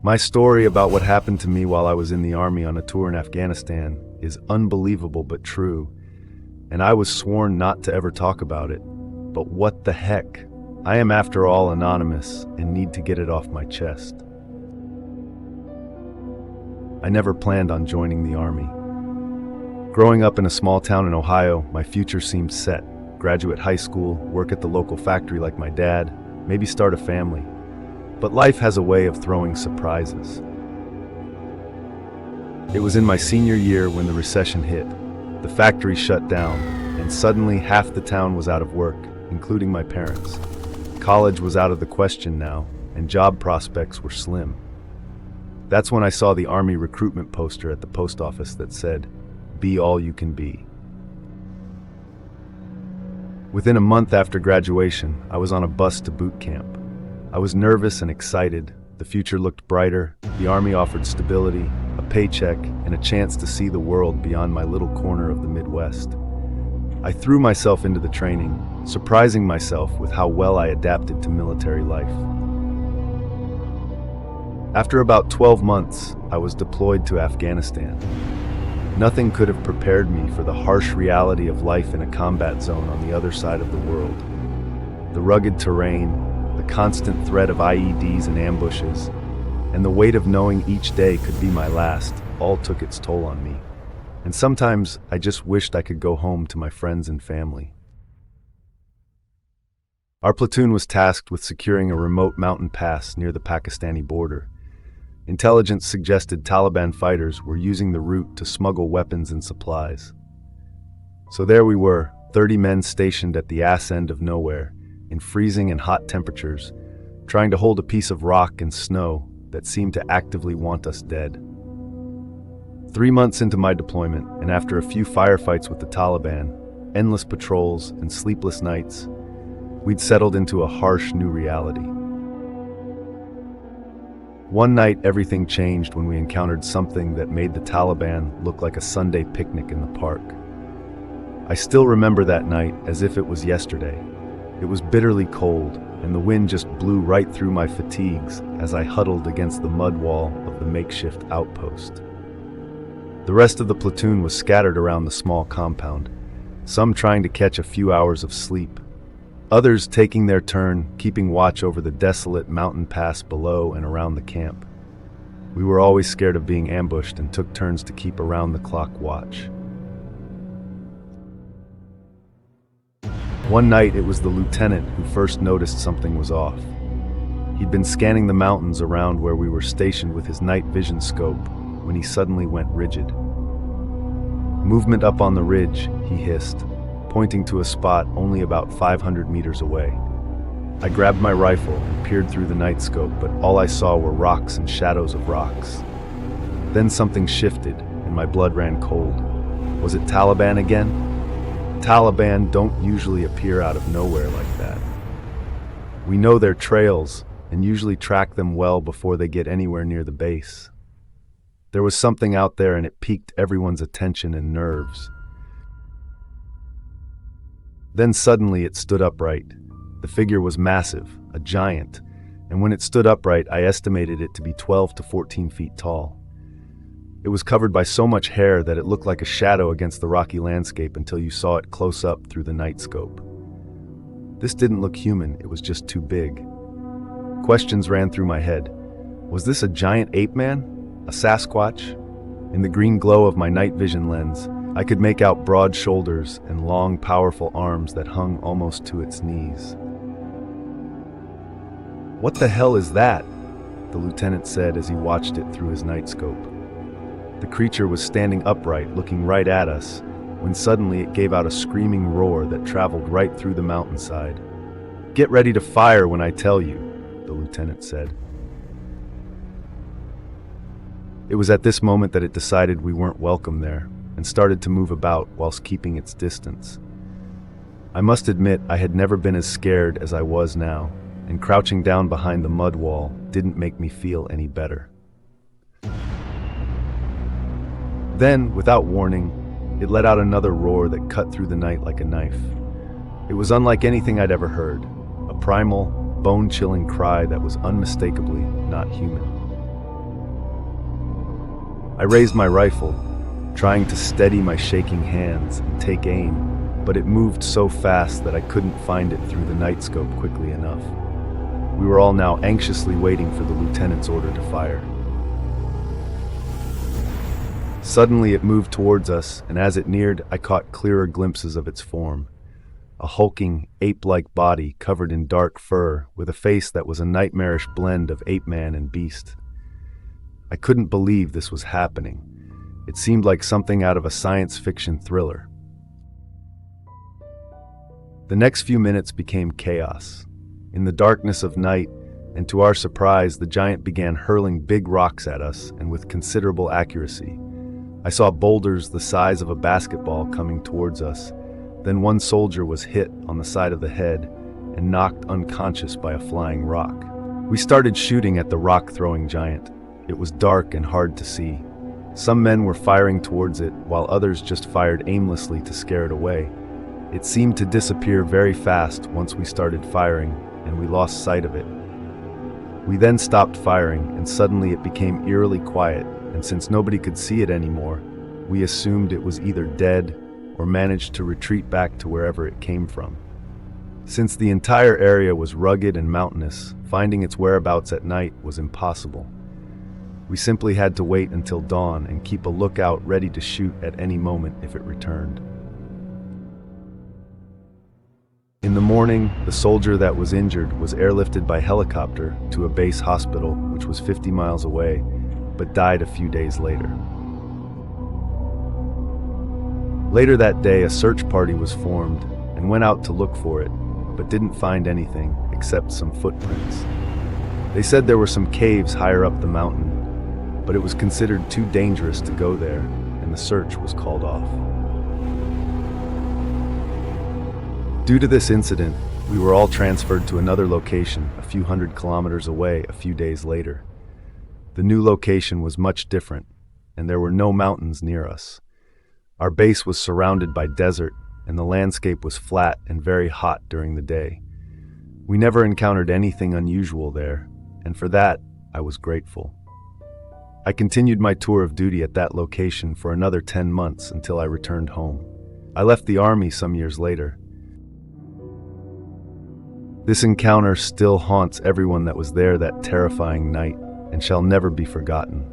My story about what happened to me while I was in the army on a tour in Afghanistan is unbelievable but true, and I was sworn not to ever talk about it. But what the heck? I am, after all, anonymous and need to get it off my chest. I never planned on joining the army. Growing up in a small town in Ohio, my future seemed set. Graduate high school, work at the local factory like my dad, maybe start a family. But life has a way of throwing surprises. It was in my senior year when the recession hit. The factory shut down, and suddenly half the town was out of work, including my parents. College was out of the question now, and job prospects were slim. That's when I saw the Army recruitment poster at the post office that said, "Be all you can be." Within a month after graduation, I was on a bus to boot camp. I was nervous and excited. The future looked brighter. The Army offered stability, a paycheck, and a chance to see the world beyond my little corner of the Midwest. I threw myself into the training, surprising myself with how well I adapted to military life. After about 12 months, I was deployed to Afghanistan. Nothing could have prepared me for the harsh reality of life in a combat zone on the other side of the world. The rugged terrain, the constant threat of IEDs and ambushes, and the weight of knowing each day could be my last, all took its toll on me. And sometimes I just wished I could go home to my friends and family. Our platoon was tasked with securing a remote mountain pass near the Pakistani border. Intelligence suggested Taliban fighters were using the route to smuggle weapons and supplies. So there we were, 30 men stationed at the ass end of nowhere, in freezing and hot temperatures, trying to hold a piece of rock and snow that seemed to actively want us dead. 3 months into my deployment, and after a few firefights with the Taliban, endless patrols, and sleepless nights, we'd settled into a harsh new reality. One night, everything changed when we encountered something that made the Taliban look like a Sunday picnic in the park. I still remember that night as if it was yesterday. It was bitterly cold, and the wind just blew right through my fatigues as I huddled against the mud wall of the makeshift outpost. The rest of the platoon was scattered around the small compound, some trying to catch a few hours of sleep, others taking their turn, keeping watch over the desolate mountain pass below and around the camp. We were always scared of being ambushed and took turns to keep around-the-clock watch. One night, it was the lieutenant who first noticed something was off. He'd been scanning the mountains around where we were stationed with his night vision scope when he suddenly went rigid. "Movement up on the ridge," he hissed, pointing to a spot only about 500 meters away. I grabbed my rifle and peered through the night scope, but all I saw were rocks and shadows of rocks. Then something shifted, and my blood ran cold. Was it Taliban again? Taliban don't usually appear out of nowhere like that. We know their trails, and usually track them well before they get anywhere near the base. There was something out there, and it piqued everyone's attention and nerves. Then suddenly it stood upright. The figure was massive, a giant, and when it stood upright, I estimated it to be 12 to 14 feet tall. It was covered by so much hair that it looked like a shadow against the rocky landscape until you saw it close up through the night scope. This didn't look human, it was just too big. Questions ran through my head. Was this a giant ape man? A Sasquatch? In the green glow of my night vision lens, I could make out broad shoulders and long, powerful arms that hung almost to its knees. "What the hell is that?" the lieutenant said as he watched it through his night scope. The creature was standing upright, looking right at us, when suddenly it gave out a screaming roar that traveled right through the mountainside. "Get ready to fire when I tell you," the lieutenant said. It was at this moment that it decided we weren't welcome there, and started to move about whilst keeping its distance. I must admit I had never been as scared as I was now, and crouching down behind the mud wall didn't make me feel any better. Then, without warning, it let out another roar that cut through the night like a knife. It was unlike anything I'd ever heard, a primal, bone-chilling cry that was unmistakably not human. I raised my rifle, trying to steady my shaking hands and take aim, but it moved so fast that I couldn't find it through the night scope quickly enough. We were all now anxiously waiting for the lieutenant's order to fire. Suddenly it moved towards us, and as it neared, I caught clearer glimpses of its form. A hulking, ape-like body covered in dark fur, with a face that was a nightmarish blend of ape-man and beast. I couldn't believe this was happening. It seemed like something out of a science fiction thriller. The next few minutes became chaos. In the darkness of night, and to our surprise, the giant began hurling big rocks at us, and with considerable accuracy. I saw boulders the size of a basketball coming towards us. Then one soldier was hit on the side of the head and knocked unconscious by a flying rock. We started shooting at the rock-throwing giant. It was dark and hard to see. Some men were firing towards it, while others just fired aimlessly to scare it away. It seemed to disappear very fast once we started firing, and we lost sight of it. We then stopped firing, and suddenly it became eerily quiet, and since nobody could see it anymore, we assumed it was either dead or managed to retreat back to wherever it came from. Since the entire area was rugged and mountainous, finding its whereabouts at night was impossible. We simply had to wait until dawn and keep a lookout ready to shoot at any moment if it returned. In the morning, the soldier that was injured was airlifted by helicopter to a base hospital, which was 50 miles away, but died a few days later. Later that day, a search party was formed and went out to look for it, but didn't find anything except some footprints. They said there were some caves higher up the mountain, but it was considered too dangerous to go there, and the search was called off. Due to this incident, we were all transferred to another location a few hundred kilometers away a few days later. The new location was much different, and there were no mountains near us. Our base was surrounded by desert, and the landscape was flat and very hot during the day. We never encountered anything unusual there, and for that, I was grateful. I continued my tour of duty at that location for another 10 months until I returned home. I left the army some years later. This encounter still haunts everyone that was there that terrifying night and shall never be forgotten.